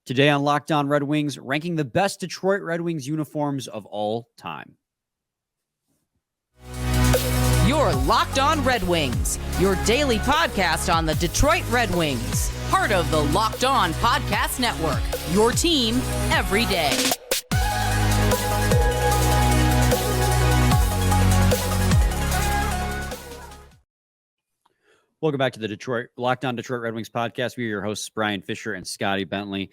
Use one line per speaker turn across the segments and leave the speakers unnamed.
Today on Locked On Red Wings, ranking the best Detroit Red Wings uniforms of all time.
You're Locked On Red Wings, your daily podcast on the Detroit Red Wings. Part of the Locked On Podcast Network, your team every day.
Welcome back to the Locked On Detroit Red Wings podcast. We are your hosts, Brian Fisher and Scotty Bentley.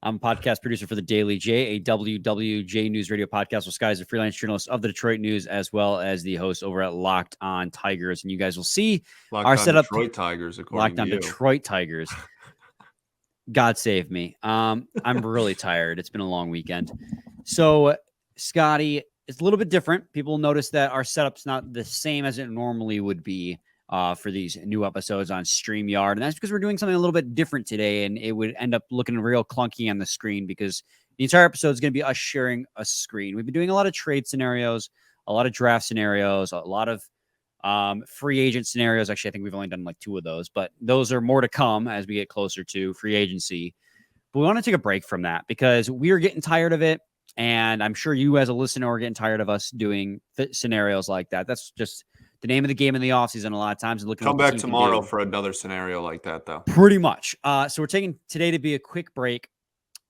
I'm a podcast producer for the Daily J, a WWJ News radio podcast. Well, Scott is a freelance journalist of the Detroit News, as well as the host over at Locked On Tigers. And you guys will see our setup.
Detroit Tigers,
Locked On Detroit Tigers. God save me. I'm really tired. It's been a long weekend. So, Scotty, it's a little bit different. People notice that our setup's not the same as it normally would be for these new episodes on StreamYard. And that's because we're doing something a little bit different today, and it would end up looking real clunky on the screen because the entire episode is going to be us sharing a screen. We've been doing a lot of trade scenarios, a lot of draft scenarios, a lot of free agent scenarios. Actually, I think we've only done like 2 of those, but those are more to come as we get closer to free agency. But we want to take a break from that because we are getting tired of it. And I'm sure you as a listener are getting tired of us doing scenarios like that. That's just the name of the game in the offseason a lot of times.
Come back tomorrow for another scenario like that, though.
Pretty much. So we're taking today to be a quick break.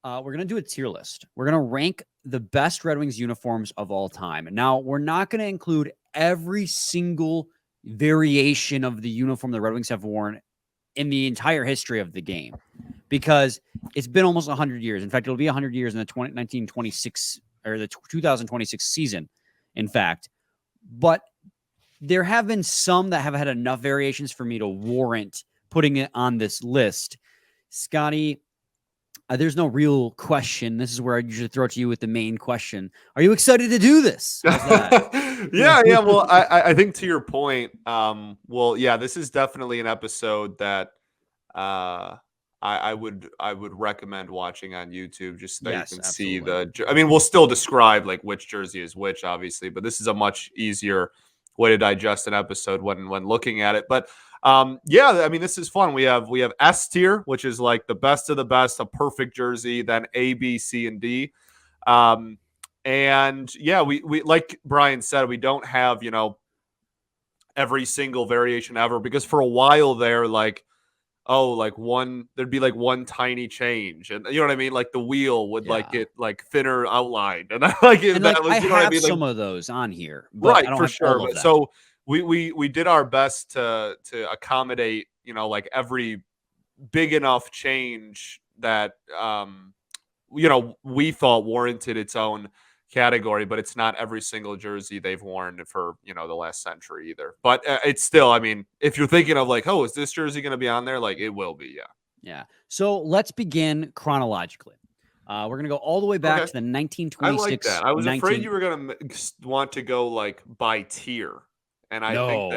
We're going to do a tier list. We're going to rank the best Red Wings uniforms of all time. Now, we're not going to include every single variation of the uniform the Red Wings have worn in the entire history of the game because it's been almost 100 years. In fact, it'll be 100 years in the 1926 or the 2026 season, in fact. But there have been some that have had enough variations for me to warrant putting it on this list. Scotty, there's no real question. This is where I usually throw it to you with the main question. Are you excited to do this?
Yeah. Well, I think to your point, this is definitely an episode that I would recommend watching on YouTube just so that you can see we'll still describe like which jersey is which, obviously, but this is a much easier way to digest an episode when looking at it. But this is fun. We have S tier, which is like the best of the best, a perfect jersey, then A, B, C, and D. We like Brian said, we don't have, every single variation ever, because for a while there, there'd be like one tiny change, and you know what I mean? Like the wheel would get like thinner outlined, and I like it.
And
that was,
I
you know what I mean?
some of those on here, but
right?
I don't
for
have
sure.
all of them.
So we did our best to accommodate, like every big enough change that we thought warranted its own category, but it's not every single jersey they've worn for the last century either. But it's still, if you're thinking of like, oh, is this jersey going to be on there? Like it will be.
Yeah. So let's begin chronologically. We're going to go all the way back to the 1926.
I like that. I was afraid you were going to want to go like by tier. And I think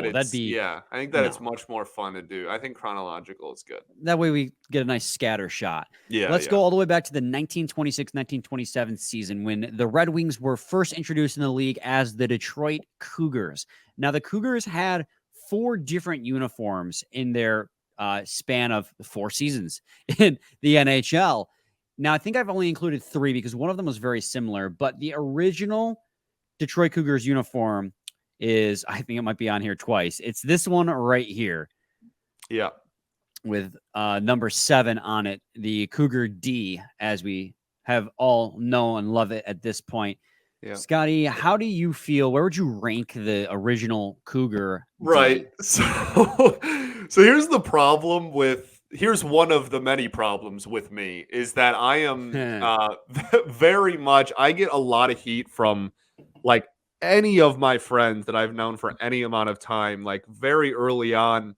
that it's much more fun to do. I think chronological is good.
That way we get a nice scatter shot. Let's go all the way back to the 1926-1927 season when the Red Wings were first introduced in the league as the Detroit Cougars. Now, the Cougars had 4 different uniforms in their span of 4 seasons in the NHL. Now, I think I've only included 3 because one of them was very similar, but the original Detroit Cougars uniform is, I think it might be on here twice. It's this one right here.
Yeah.
With number 7 on it, the Cougar D, as we have all know and love it at this point. Yeah. Scotty, how do you feel? Where would you rank the original Cougar D?
Right. So here's the problem here's one of the many problems with me is that I am very much, I get a lot of heat from like any of my friends that I've known for any amount of time. Like very early on,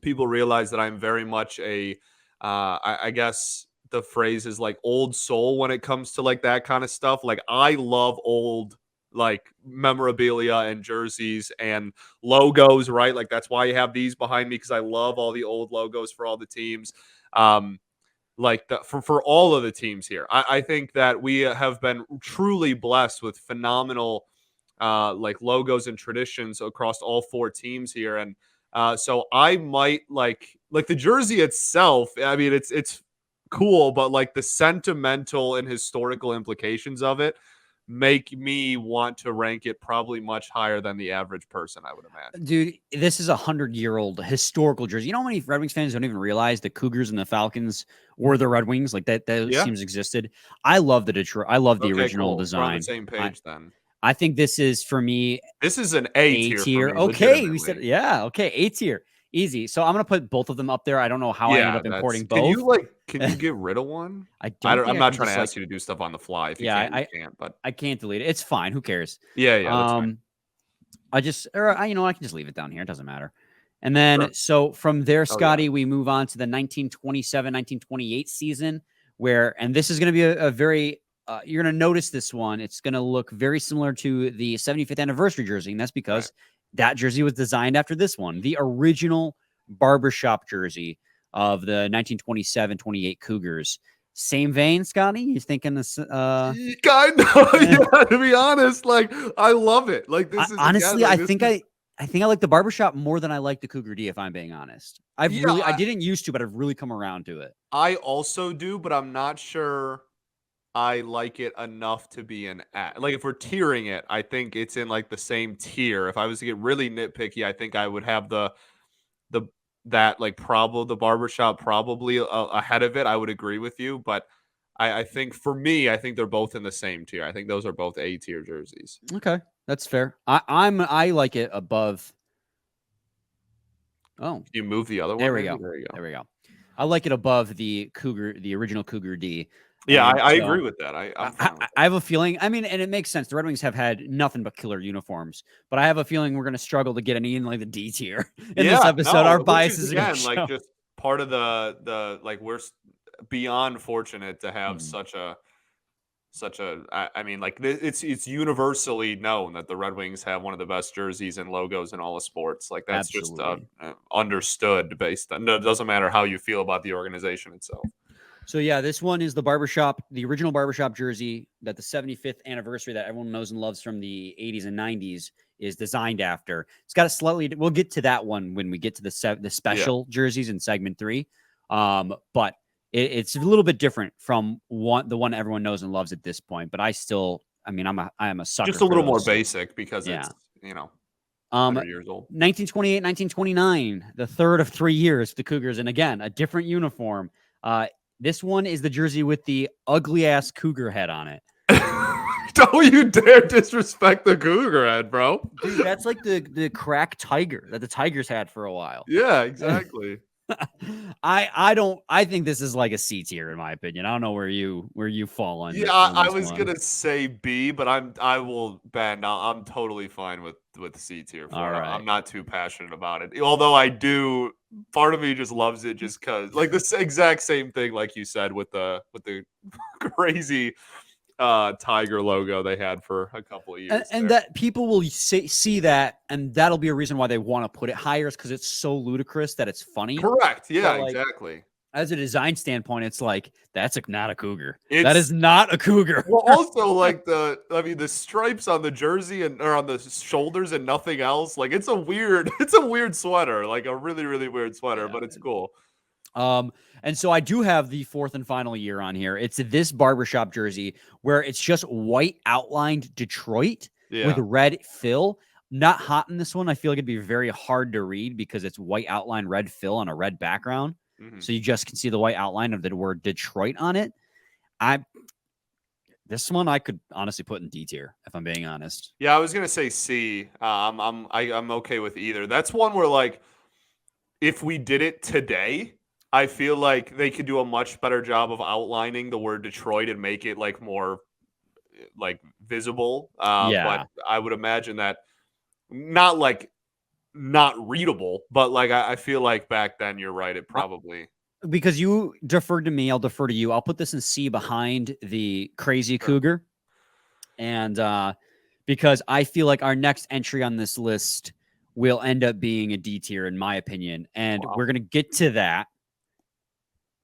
people realize that I'm very much I guess the phrase is like old soul when it comes to like that kind of stuff. Like I love old like memorabilia and jerseys and logos, right? Like that's why you have these behind me, because I love all the old logos for all the teams. For all of the teams here. I think that we have been truly blessed with phenomenal like logos and traditions across all 4 teams here. And so I might like the jersey itself. I mean, it's cool, but like the sentimental and historical implications of it make me want to rank it probably much higher than the average person, I would imagine.
Dude, this is a 100-year-old historical jersey. You know how many Red Wings fans don't even realize the Cougars and the Falcons were the Red Wings? Like that those
Yeah.
teams existed. I love the Detroit. I love the
Okay,
original
cool. We're on
design.
the same page then.
I think this is for me
This is an A
A
tier.
tier.
For me,
Okay, we said
legitimately.
yeah. Okay, A tier. Easy. So I'm gonna put both of them up there. I don't know how I ended
Yeah,
up importing
Can
both.
can you get rid of one?
I don't think
I'm
I
not
can
trying
just
to
like
ask you to do stuff on the fly. If you
yeah,
can, you can't. But
I can't delete it. It's fine. Who cares?
yeah, that's fine.
I just or I can just leave it down here. It doesn't matter. And then
Sure.
so from there,
Oh, yeah.
Scotty, we move on to the 1927-1928 season, and this is going to be a very you're going to notice this one. It's going to look very similar to the 75th anniversary jersey, and that's because that jersey was designed after this one, the original barbershop jersey of the 1927-28 Cougars. Same vein, Scotty? You thinking this?
Kind of. Yeah, to be honest, like I love it. Like this is
Honestly,
again, like,
I think I like the barbershop more than I like the Cougar D, if I'm being honest. I didn't used to, but I've really come around to it.
I also do, but I'm not sure I like it enough to be an A. Like if we're tiering it, I think it's in like the same tier. If I was to get really nitpicky, I think I would have the the barbershop probably ahead of it. I would agree with you, but I think for me, I think they're both in the same tier. I think those are both A tier jerseys.
Okay, that's fair. I like it above. Oh,
Can you move the other one?
there we
maybe?
go.
There you go.
There we go. I like it above the original Cougar D.
Yeah,
And
I
so
agree with that. I'm fine with
I have a feeling. I mean, and it makes sense. The Red Wings have had nothing but killer uniforms, but I have a feeling we're going to struggle to get any in like the D tier in this episode. Our biases are
again,
like
just part of the like we're beyond fortunate to have such a I mean like it's universally known that the Red Wings have one of the best jerseys and logos in all of sports. Like that's
Absolutely.
just understood based on. No, it doesn't matter how you feel about the organization itself.
So yeah, this one is the original barbershop jersey that the 75th anniversary that everyone knows and loves from the 80s and 90s is designed after. It's got a slightly. We'll get to that one when we get to the special jerseys in segment 3. But it's a little bit different from the one everyone knows and loves at this point. But I am a sucker.
Just a little
for
more
those.
basic because it's 100 years old.
1928, 1929, the third of 3 years for the Cougars, and again a different uniform. This one is the jersey with the ugly ass cougar head on it.
Don't you dare disrespect the cougar head, bro.
Dude, that's like the crack tiger that the Tigers had for a while.
Yeah, exactly.
I think this is like a C tier in my opinion. I don't know where you fall on.
Yeah, I was gonna say B, but I will bend. I'm totally fine with C tier.
All right.
I'm not too passionate about it. Although I do, part of me just loves it just because, like the exact same thing, like you said, with the crazy tiger logo they had for a couple of years.
And that people will see that, and that'll be a reason why they want to put it higher, is because it's so ludicrous that it's funny.
Correct. Yeah,
like,
exactly.
As a design standpoint, it's like that's not a cougar. That is not a cougar.
Well, also like the stripes on the jersey or on the shoulders and nothing else. Like it's a weird sweater, like a really, really weird sweater, but it's cool.
And so I do have the fourth and final year on here. It's this barbershop jersey where it's just white outlined Detroit with red fill. Not hot in this one. I feel like it'd be very hard to read because it's white outline red fill on a red background. So you just can see the white outline of the word Detroit on it. This one I could honestly put in D tier if I'm being honest.
Yeah, I was gonna say C. I'm okay with either. That's one where like if we did it today, I feel like they could do a much better job of outlining the word Detroit and make it like more like visible. But I would imagine that not readable, but like I feel like back then you're right. It probably
because you deferred to me, I'll defer to you. I'll put this in C behind the crazy cougar, and because I feel like our next entry on this list will end up being a D tier in my opinion, and we're gonna get to that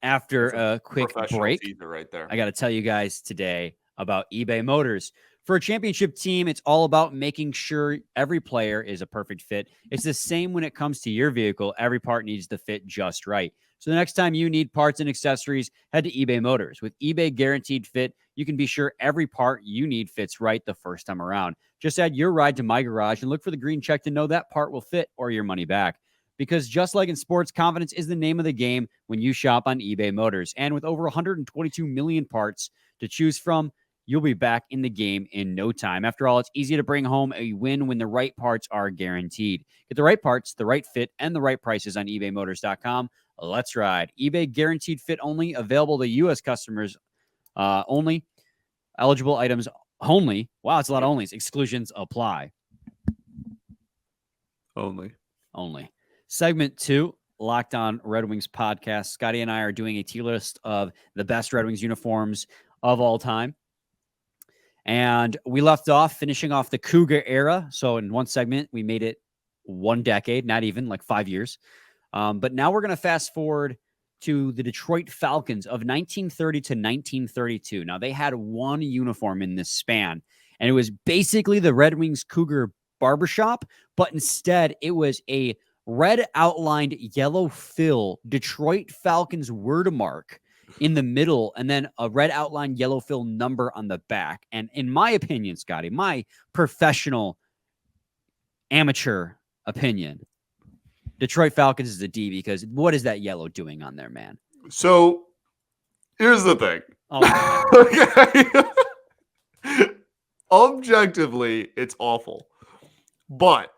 after a quick break.
Right there.
I got to tell you guys today about eBay Motors. For a championship team, it's all about making sure every player is a perfect fit. It's the same when it comes to your vehicle. Every part needs to fit just right. So the next time you need parts and accessories, head to eBay Motors. With eBay Guaranteed Fit, you can be sure every part you need fits right the first time around. Just add your ride to My Garage and look for the green check to know that part will fit or your money back. Because just like in sports, confidence is the name of the game when you shop on eBay Motors. And with over 122 million parts to choose from, you'll be back in the game in no time. After all, it's easy to bring home a win when the right parts are guaranteed. Get the right parts, the right fit, and the right prices on ebaymotors.com. Let's ride. eBay Guaranteed Fit only, available to U.S. customers only. Eligible items only. Wow, it's a lot of onlys. Exclusions apply.
Only.
Segment 2, Locked On Red Wings podcast. Scotty and I are doing a tier list of the best Red Wings uniforms of all time. And we left off finishing off the Cougar era. So in one segment, we made it 1 decade, not even like 5 years. But now we're going to fast forward to the Detroit Falcons of 1930 to 1932. Now, they had one uniform in this span, and it was basically the Red Wings Cougar barbershop, but instead it was a red outlined yellow fill Detroit Falcons word mark in the middle, and then a red outlined yellow fill number on the back. And in my opinion, Scotty, my professional amateur opinion, Detroit Falcons is a D, because what is that yellow doing on there, man?
So here's the thing.
Oh,
Okay. Objectively, it's awful. But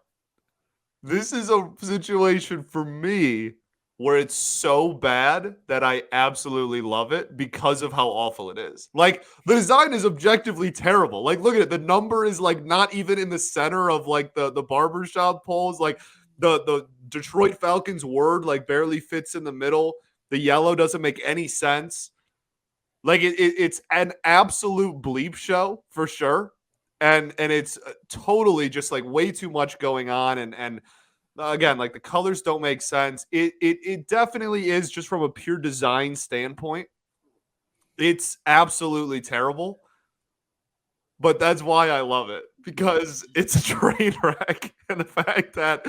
this is a situation for me where it's so bad that I absolutely love it because of how awful it is. Like, the design is objectively terrible. Like, look at it. The number is like not even in the center of like the barbershop poles. Like the Detroit Falcons word like barely fits in the middle. The yellow doesn't make any sense. Like it's an absolute bleep show for sure. And it's totally just like way too much going on. And again, like the colors don't make sense. It definitely is, just from a pure design standpoint, it's absolutely terrible. But that's why I love it, because it's a train wreck. And the fact that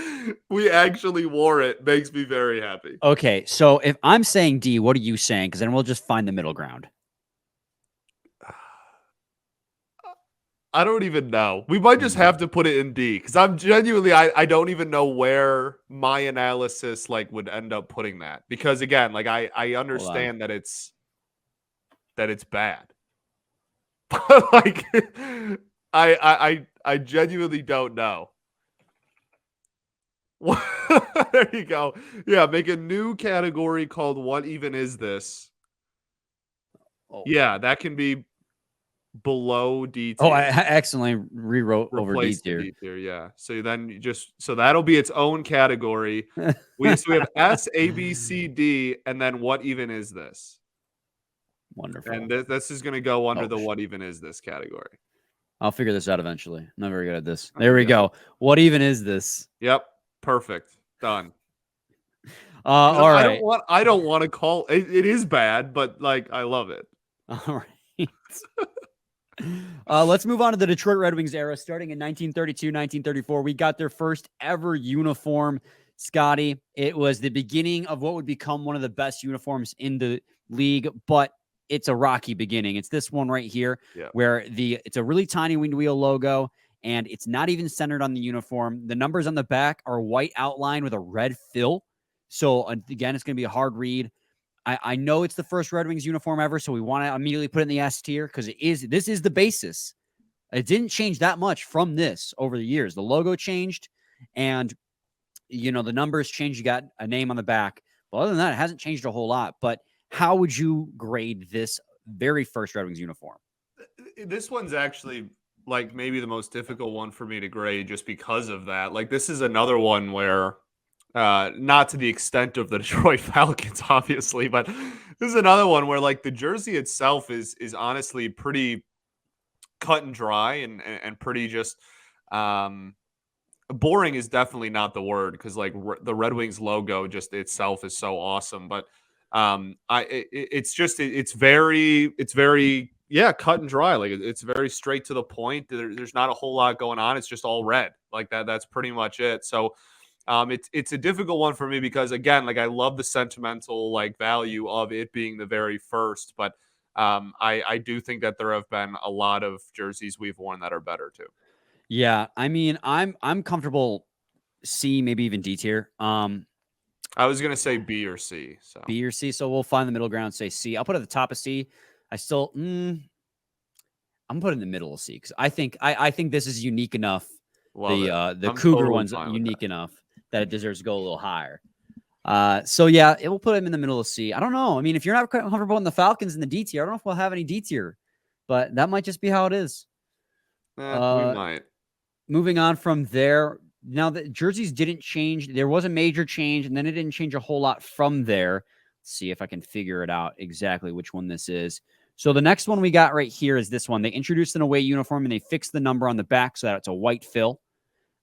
we actually wore it makes me very happy.
okay. So if I'm saying D, what are you saying? Because then we'll just find the middle ground.
I don't even know. We might just have to put it in D, because I'm genuinely, I don't even know where my analysis like would end up putting that. Because again, like I understand that it's bad. But like I genuinely don't know. There you go. Yeah, make a new category called What Even Is This?
Oh.
Yeah, that can be below D tier.
Oh, I accidentally rewrote over D
Replace the
tier.
D tier, yeah. So then you just, so that'll be its own category. we have S, A, B, C, D, and then What Even Is This?
Wonderful.
And this is going to go under the
shit.
What Even Is This category.
I'll figure this out eventually. I'm not very good at this. There we go. What even is this?
Yep, perfect, done.
All right.
I don't want to call it. It is bad, but like I love it.
All right. Let's move on to the Detroit Red Wings era. Starting in 1932, 1934, we got their first ever uniform, Scotty. It was the beginning of what would become one of the best uniforms in the league, but it's a rocky beginning. It's this one right here, where it's a really tiny wind wheel logo, and it's not even centered on the uniform. The numbers on the back are white outline with a red fill. So again, it's going to be a hard read. I know it's the first Red Wings uniform ever, so we want to immediately put it in the S tier, because this is the basis. It didn't change that much from this over the years. The logo changed, and the numbers changed. You got a name on the back. But other than that, it hasn't changed a whole lot. But how would you grade this very first Red Wings uniform?
This one's actually like maybe the most difficult one for me to grade, just because of that. Like, this is another one where not to the extent of the Detroit Falcons, obviously, but this is another one where like the jersey itself is honestly pretty cut and dry and pretty just boring is definitely not the word, because like the Red Wings logo just itself is so awesome. But it's very cut and dry. Like it's very straight to the point. There's not a whole lot going on. It's just all red like that. That's pretty much it. So It's a difficult one for me because, again, like I love the sentimental like value of it being the very first, but I do think that there have been a lot of jerseys we've worn that are better too.
Yeah, I mean, I'm comfortable C, maybe even D tier.
I was gonna say B or C. So
B or C. So we'll find the middle ground. Say C. I'll put it at the top of C. I still, I'm putting in the middle of C because I think this is unique enough.
love it.
The
I'm
Cougar
totally
one's
fine with
unique
that.
enough that it deserves to go a little higher. So yeah, it will put him in the middle of C. I don't know. I mean, if you're not comfortable in the Falcons in the D tier, I don't know if we'll have any D tier, but that might just be how it is.
We might.
Moving on from there. Now the jerseys didn't change. There was a major change, and then it didn't change a whole lot from there. Let's see if I can figure it out exactly which one this is. So the next one we got right here is this one. They introduced an away uniform and they fixed the number on the back so that it's a white fill.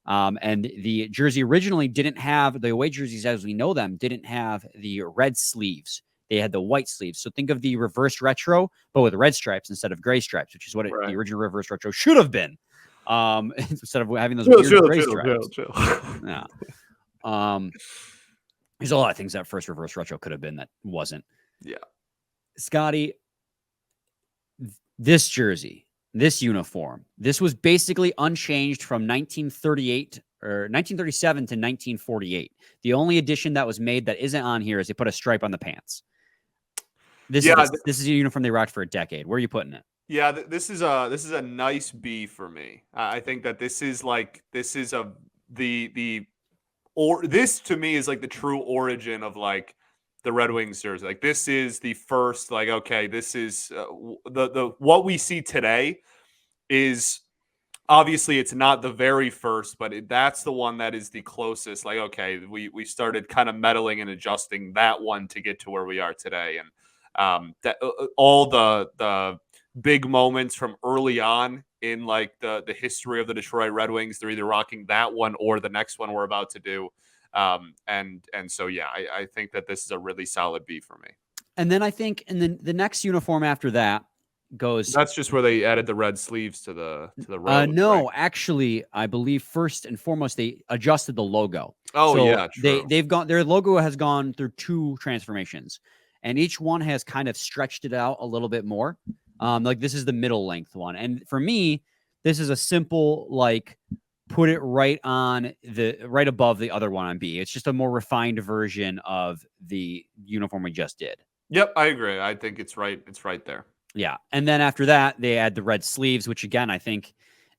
And the jersey originally didn't have the away jerseys as we know them, didn't have the red sleeves. They had the white sleeves. So think of the reverse retro, but with red stripes instead of gray stripes, which is what the original reverse retro should have been. Instead of having those weird gray stripes. Yeah. There's a lot of things that first reverse retro could have been that wasn't.
Yeah.
Scotty, this jersey, this uniform, this was basically unchanged from 1938 or 1937 to 1948. The only addition that was made that isn't on here is they put a stripe on the pants. This is a uniform they rocked for a decade. Where are you putting it?
Yeah, this is a nice B for me. I think that this to me is like the true origin of like the Red Wings jersey. Like this is the first, like, okay, this is the what we see today is obviously it's not the very first, but that's the one that is the closest. Like, okay, we started kind of meddling and adjusting that one to get to where we are today, and that all the big moments from early on in like the history of the Detroit Red Wings, they're either rocking that one or the next one we're about to do. And so, yeah, I think that this is a really solid B for me.
And then I think, and then the next uniform after that goes.
That's just where they added the red sleeves to the road.
No, right? Actually, I believe first and foremost, they adjusted the logo.
Oh, so yeah, true.
Their logo has gone through 2 transformations, and each one has kind of stretched it out a little bit more. Like this is the middle length one. And for me, this is a simple, like, put it right above the other one on B. It's just a more refined version of the uniform we just did.
Yep, I agree. I think it's right. It's right there.
Yeah. And then after that, they add the red sleeves, which again, I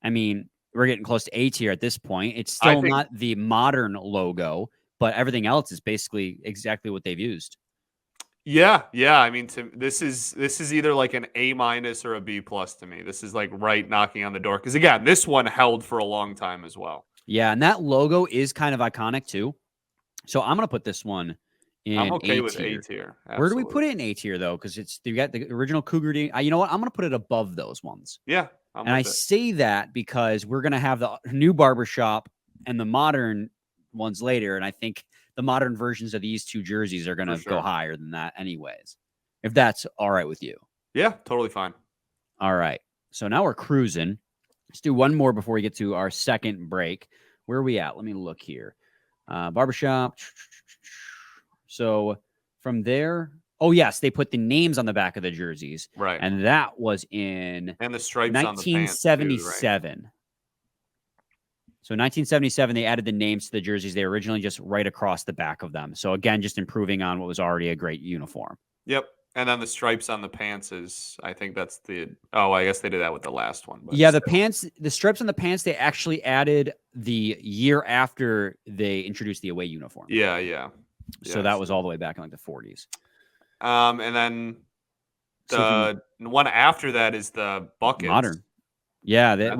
mean, we're getting close to A tier at this point. It's still not the modern logo, but everything else is basically exactly what they've used.
Yeah. I mean, this is either like an A- or a B+ to me. This is like right knocking on the door because again, this one held for a long time as well.
Yeah, and that logo is kind of iconic too. So I'm gonna put this one in.
I'm okay with A tier.
Where do we put it in A tier though? Because you got the original Cougar. You know what? I'm gonna put it above those ones.
Yeah,
and I say that because we're gonna have the new barbershop and the modern ones later, and I think the modern versions of these 2 jerseys are going to go higher than that anyways, if that's all right with you.
Yeah, totally fine.
All right. So now we're cruising. Let's do one more before we get to our second break. Where are we at? Let me look here. Barbershop. So from there, oh, yes, they put the names on the back of the jerseys.
Right.
And that was in
and the stripes
1977.
On the pants too, right?
So 1977, they added the names to the jerseys. They originally just right across the back of them. So again, just improving on what was already a great uniform.
Yep. And then the stripes on the pants is, I think that's I guess they did that with the last one.
But yeah, the stripes on the pants, they actually added the year after they introduced the away uniform.
Yeah.
So that was all the way back in like the 40s.
And then the one after that is the buckets.
Modern. Yeah.
The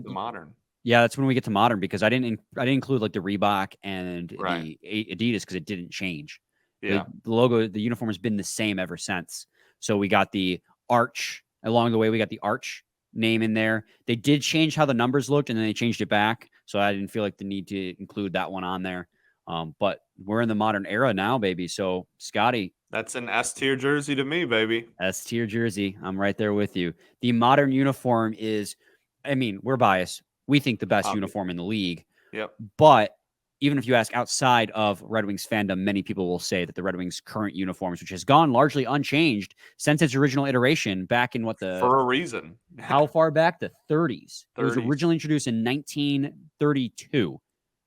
modern.
Yeah, that's when we get to modern because I didn't include like the Reebok and the Adidas because it didn't change.
Yeah,
the logo, the uniform has been the same ever since. So we got the arch along the way. We got the arch name in there. They did change how the numbers looked, and then they changed it back. So I didn't feel like the need to include that one on there. But we're in the modern era now, baby. So Scotty,
that's an S tier jersey to me, baby.
S tier jersey. I'm right there with you. The modern uniform is, I mean, we're biased. We think the best uniform in the league.
Yep.
But even if you ask outside of Red Wings fandom, many people will say that the Red Wings current uniforms, which has gone largely unchanged since its original iteration back in
for a reason.
how far back? The 30s. It was
30s.
originally introduced in 1932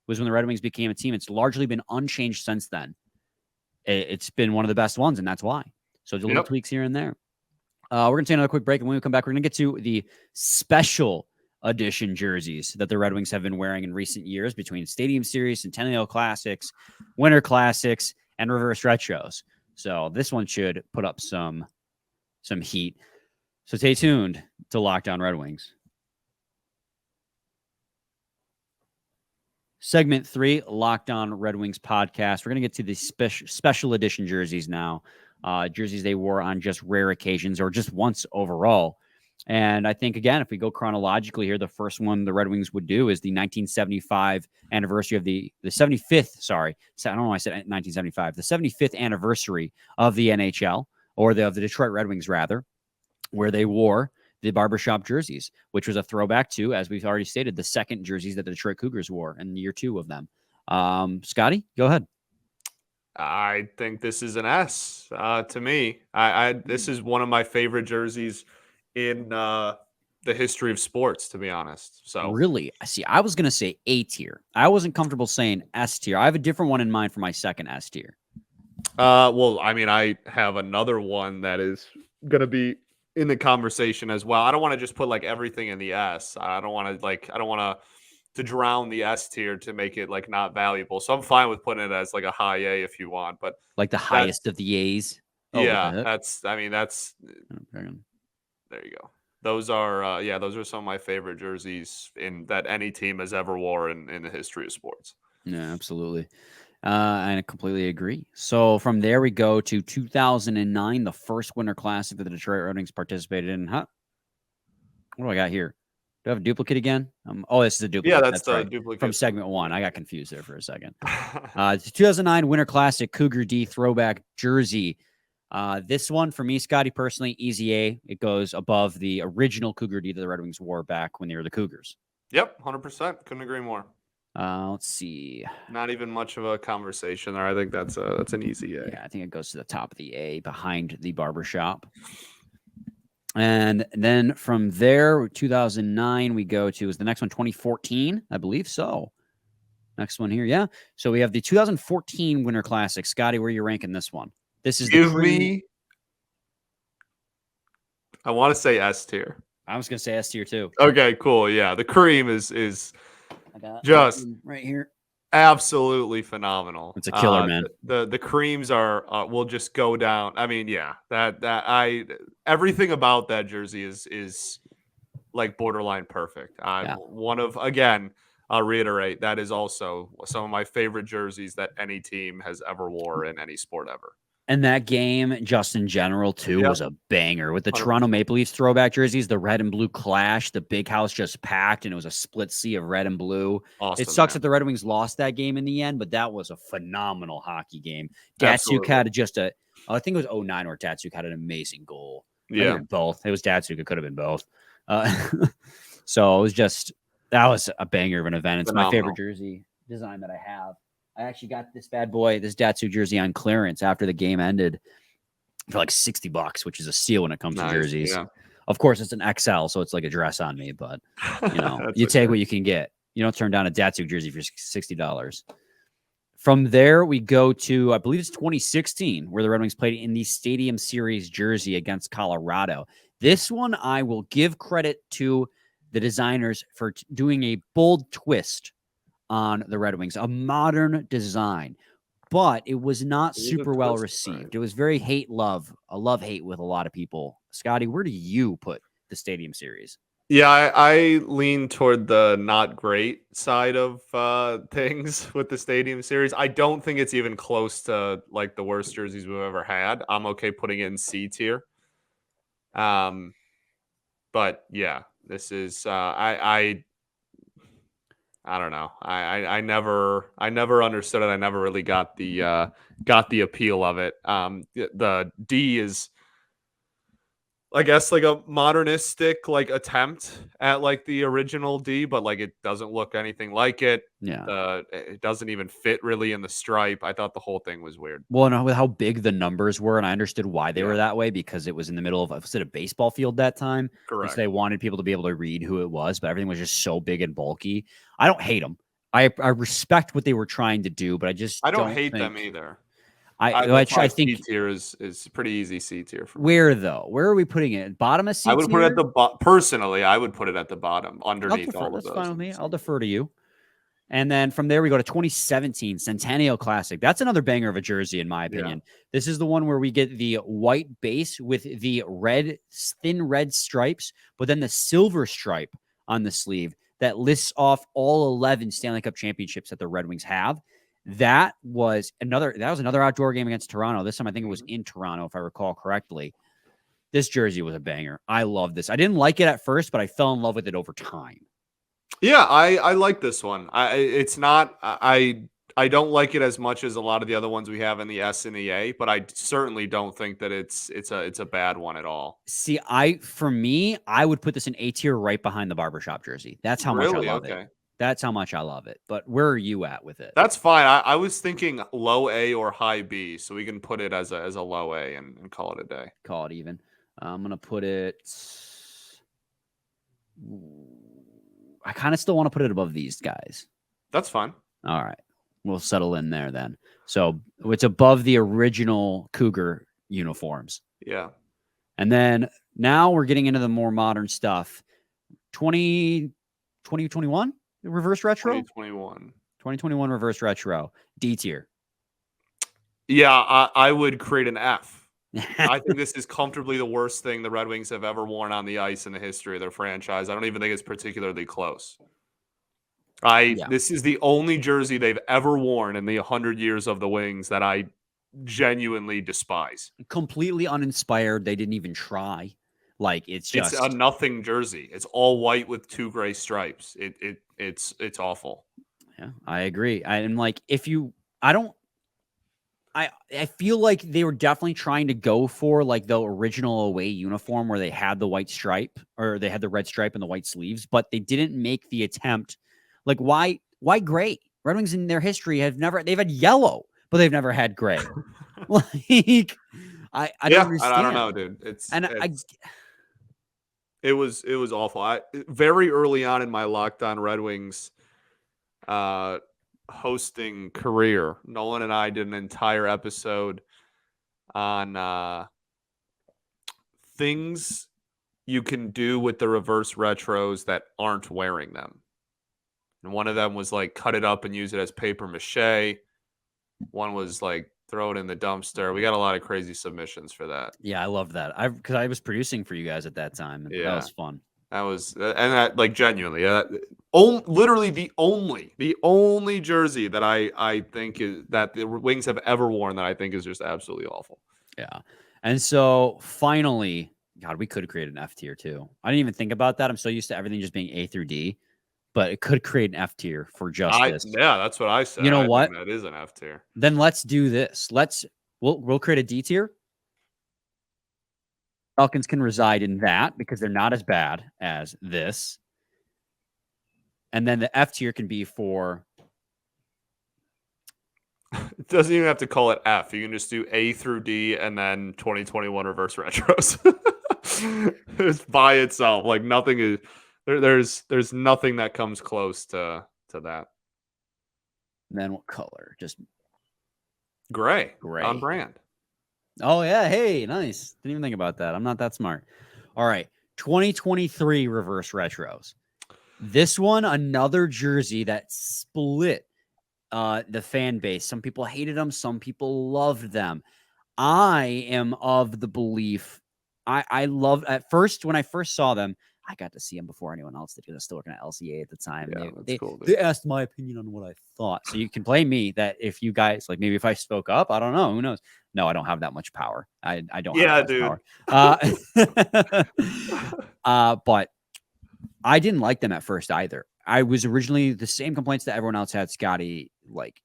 was when the Red Wings became a team. It's largely been unchanged since then. It's been one of the best ones, and that's why. So the little tweaks here and there. We're going to take another quick break, and when we come back, we're going to get to the special edition jerseys that the Red Wings have been wearing in recent years between Stadium Series, Centennial Classics, Winter Classics, and Reverse Retros. So this one should put up some heat. So stay tuned to Locked On Red Wings. Segment 3, Locked On Red Wings podcast. We're going to get to the special edition jerseys now. Jerseys they wore on just rare occasions or just once overall. And I think, again, if we go chronologically here, the first one the Red Wings would do is the 1975 anniversary of the 75th, sorry. I don't know why I said 1975. The 75th anniversary of the NHL, or of the Detroit Red Wings, rather, where they wore the barbershop jerseys, which was a throwback to, as we've already stated, the second jerseys that the Detroit Cougars wore in year 2 of them. Scotty, go ahead.
I think this is an S to me. This is one of my favorite jerseys in the history of sports, to be honest. So
really, see, I was going to say A tier. I wasn't comfortable saying S tier. I have a different one in mind for my second S tier.
Well, I mean, I have another one that is going to be in the conversation as well. I don't want to just put like everything in the S. I don't want to drown the S tier to make it like not valuable. So I'm fine with putting it as like a high A if you want, but
like the highest of the A's.
Yeah, that's there you go. Those are some of my favorite jerseys that any team has ever worn in the history of sports.
Yeah, absolutely. And I completely agree. So from there we go to 2009, the first Winter Classic that the Detroit Red Wings participated in. What do I got here? Do I have a duplicate again? This is a duplicate.
Yeah, that's the right. Duplicate
from segment 1. I got confused there for a second. 2009 Winter Classic Cougar D throwback jersey. This one for me, Scotty, personally, easy A. It goes above the original Cougar D that the Red Wings wore back when they were the Cougars.
Yep, 100%. Couldn't agree more.
Let's see.
Not even much of a conversation there. I think that's an easy A.
Yeah, I think it goes to the top of the A behind the barbershop. And then from there, 2009, we go to, is the next one 2014? I believe so. Next one here, yeah. So we have the 2014 Winter Classic. Scotty, where are you ranking this one? This is
I want to say S tier.
I was going to say S tier too.
Okay, cool. Yeah, the cream is
I got
just
right here.
Absolutely phenomenal.
It's a killer, man.
The creams will just go down. I mean, yeah, everything about that jersey is like borderline perfect. I'll reiterate, that is also some of my favorite jerseys that any team has ever wore in any sport ever.
And that game, just in general, too, was a banger. With the 100%. Toronto Maple Leafs throwback jerseys, the red and blue clash, the big house just packed, and it was a split sea of red and blue. Awesome, it sucks that the Red Wings lost that game in the end, but that was a phenomenal hockey game. Datsuk had I think it was 09 where Datsuk had an amazing goal.
Yeah.
Both. It was Datsuk. It could have been both. So it was that was a banger of an event. It's phenomenal. My favorite jersey design that I have. I actually got this bad boy, this Datsuk jersey on clearance after the game ended for like $60, which is a steal when it comes to jerseys. Yeah. Of course, it's an XL, so it's like a dress on me, but you take what you can get. You don't turn down a Datsuk jersey for $60. From there, we go to, I believe it's 2016, where the Red Wings played in the Stadium Series jersey against Colorado. This one, I will give credit to the designers for doing a bold twist on the Red Wings, a modern design, but it was not super well received. It was very a love-hate with a lot of people. Scotty, where do you put the Stadium Series?
Yeah, I lean toward the not great side of things with the Stadium Series. I don't think it's even close to like the worst jerseys we've ever had. I'm okay putting it in C tier. But yeah, this is I don't know. I never understood it. I never really got the appeal of it. The D is I guess like a modernistic like attempt at like the original D, but like it doesn't look anything like it.
Yeah.
It doesn't even fit really in the stripe. I thought the whole thing was weird.
Well, and with how big the numbers were, and I understood why they were
Yeah,
that way because it was in the middle of a baseball field that time. And so
correct.
they wanted people to be able to read who it was, but everything was just so big and bulky. I don't hate them. I respect what they were trying to do, but I just
I don't
don't
hate them
think
either.
which
That's
I
why C
think
tier is pretty easy C tier for me.
where though? Where are we putting it? Bottom of
I
C
would put it at
tier?
the personally, I would put it at the bottom
I'll
underneath
defer.
all of
That's
those.
fine with me. I'll defer to you. And then from there, we go to 2017 Centennial Classic. That's another banger of a jersey, in my opinion.
Yeah.
This is the one where we get the white base with the thin red stripes, but then the silver stripe on the sleeve that lists off all 11 Stanley Cup championships that the Red Wings have. That was another outdoor game against Toronto. This time, I think it was in Toronto, if I recall correctly. This jersey was a banger. I love this. I didn't like it at first, but I fell in love with it over time.
Yeah, I like this one. It's not I don't like it as much as a lot of the other ones we have in the S and the A, but I certainly don't think that it's a bad one at all.
See, for me, I would put this in A tier right behind the barbershop jersey. That's how much I
Really?
love it.
Okay.
That's how much I love it. But where are you at with it?
That's fine. I was thinking low A or high B, so we can put it as a low A and call it a day.
Call it even. I'm gonna put it. I kind of still want to put it above these guys.
That's fine.
All right, we'll settle in there then. So it's above the original Cougar uniforms.
Yeah.
And then now we're getting into the more modern stuff. 2021 reverse retro? 2021 reverse retro. D tier.
Yeah, I would create an F. I think this is comfortably the worst thing the Red Wings have ever worn on the ice in the history of their franchise. I don't even think it's particularly close. This is the only jersey they've ever worn in the 100 years of the Wings that I genuinely despise.
Completely uninspired. They didn't even try. Like it's
a nothing jersey. It's all white with 2 gray stripes. It's awful.
Yeah, I agree. I'm like, I feel like they were definitely trying to go for like the original away uniform where they had the white stripe or they had the red stripe and the white sleeves, but they didn't make the attempt. Like, why gray? Red Wings in their history they've had yellow, but they've never had gray. Like, I don't understand.
I don't know, dude. It was awful. Very early on in my Locked On Red Wings hosting career, Nolan and I did an entire episode on things you can do with the reverse retros that aren't wearing them. And one of them was like cut it up and use it as paper mache. One was like throw it in the dumpster. We got a lot of crazy submissions for that.
Yeah, I love that. Because I was producing for you guys at that time. Yeah. That was fun.
That was, and that like genuinely, literally the only jersey that I think is that the Wings have ever worn that I think is just absolutely awful.
Yeah. And so finally, God, we could create an F tier too. I didn't even think about that. I'm so used to everything just being A through D, but it could create an F tier for justice.
Yeah, that's what I said.
You know what?
That is an F tier.
Then let's do this. We'll create a D tier. Falcons can reside in that because they're not as bad as this. And then the F tier can be for.
It doesn't even have to call it F. You can just do A through D and then 2021 reverse retros. It's by itself. Like nothing is there's nothing that comes close to that.
And then what color? Just
gray.
Gray.
On brand.
Oh, yeah. Hey, nice. Didn't even think about that. I'm not that smart. All right. 2023 reverse retros. This one, another jersey that split the fan base. Some people hated them. Some people loved them. I am of the belief. I loved at first when I first saw them. I got to see them before anyone else did because I was still working at LCA at the time.
Yeah,
they asked my opinion on what I thought. So you can blame me that if you guys, like maybe if I spoke up, I don't know. Who knows? No, I don't have that much power. I don't have that much power. But I didn't like them at first either. I was originally the same complaints that everyone else had, Scotty. Like,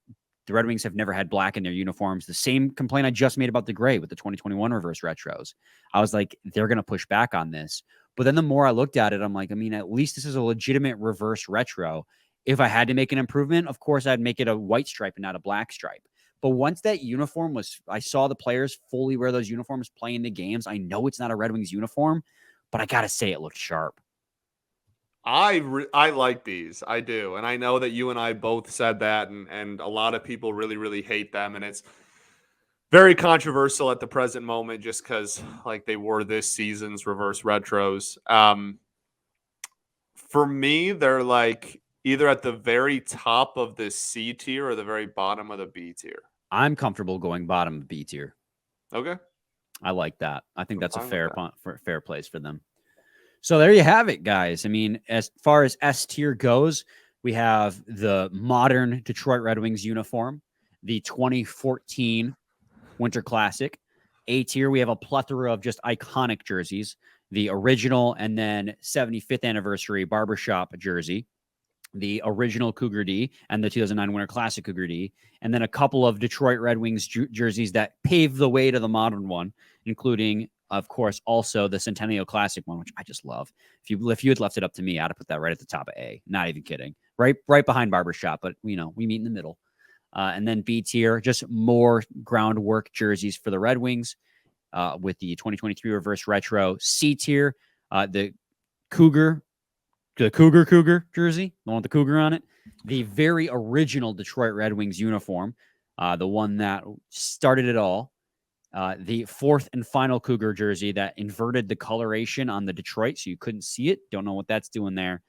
The Red Wings have never had black in their uniforms. The same complaint I just made about the gray with the 2021 reverse retros. I was like, they're going to push back on this. But then the more I looked at it, I'm like, I mean, at least this is a legitimate reverse retro. If I had to make an improvement, of course, I'd make it a white stripe and not a black stripe. But once that uniform I saw the players fully wear those uniforms playing the games. I know it's not a Red Wings uniform, but I got to say it looked sharp.
I like these. I do. And I know that you and I both said that, and a lot of people really, really hate them. And it's very controversial at the present moment just because like they were this season's reverse retros. For me, they're like either at the very top of the C tier or the very bottom of the B tier.
I'm comfortable going bottom of B tier.
Okay.
I like that. I think that's a fair place for them. So there you have it, guys. I mean, as far as S tier goes, we have the modern Detroit Red Wings uniform, the 2014 Winter Classic. A tier, we have a plethora of just iconic jerseys, the original and then 75th anniversary barbershop jersey, the original Cougar D and the 2009 Winter Classic Cougar D, and then a couple of Detroit Red Wings jerseys that paved the way to the modern one, including, of course, also the Centennial Classic one, which I just love. If you had left it up to me, I'd have put that right at the top of A. Not even kidding. Right behind Barbershop, but we meet in the middle. And then B tier, just more groundwork jerseys for the Red Wings with the 2023 reverse retro. C tier, the Cougar jersey, the one with the Cougar on it. The very original Detroit Red Wings uniform, the one that started it all. The fourth and final Cougar jersey that inverted the coloration on the Detroit, so you couldn't see it. Don't know what that's doing there.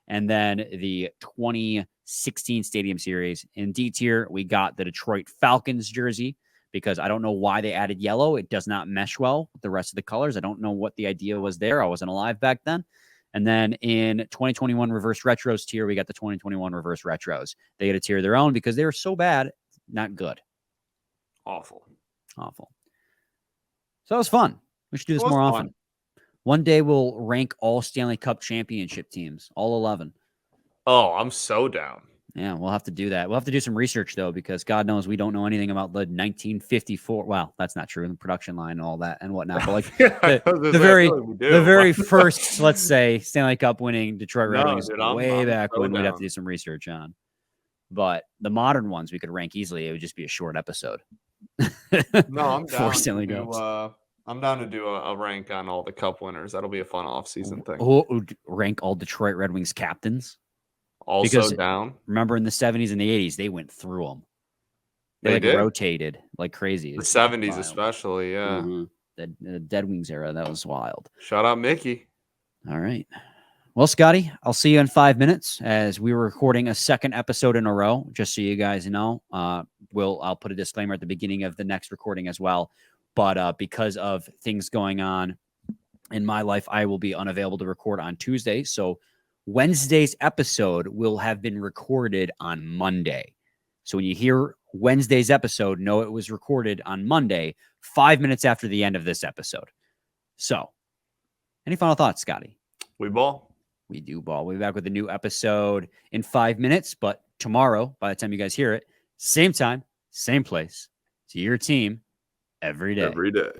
And then the 2016 Stadium Series. In D tier, we got the Detroit Falcons jersey because I don't know why they added yellow. It does not mesh well with the rest of the colors. I don't know what the idea was there. I wasn't alive back then. And then in 2021 reverse retros tier, we got the 2021 reverse retros. They get a tier of their own because they were so bad, not good.
Awful.
So it was fun. We should do this more often. One day we'll rank all Stanley Cup championship teams, all 11.
Oh, I'm so down.
Yeah, we'll have to do that. We'll have to do some research, though, because God knows we don't know anything about the 1954. Well, that's not true. The production line and all that and whatnot. But like the very first, let's say, Stanley Cup winning Detroit Red Wings way back when we'd have to do some research on. But the modern ones we could rank easily. It would just be a short episode.
No, I'm down.
Stanley Cups.
I'm down to do a rank on all the Cup winners. That'll be a fun off-season thing.
Rank all Detroit Red Wings captains.
Also because, down.
Remember in the 70s and the 80s, they went through them. They like rotated like crazy.
The 70s especially, yeah.
Mm-hmm. The Dead Wings era, that was wild.
Shout out Mickey.
All right. Well, Scotty, I'll see you in 5 minutes as we were recording a second episode in a row, just so you guys know. I'll put a disclaimer at the beginning of the next recording as well. But because of things going on in my life, I will be unavailable to record on Tuesday. So Wednesday's episode will have been recorded on Monday. So when you hear Wednesday's episode, know it was recorded on Monday, 5 minutes after the end of this episode. So any final thoughts, Scotty?
We ball.
We do ball. We'll be back with a new episode in 5 minutes. But tomorrow, by the time you guys hear it, same time, same place. To your team every day.
Every day.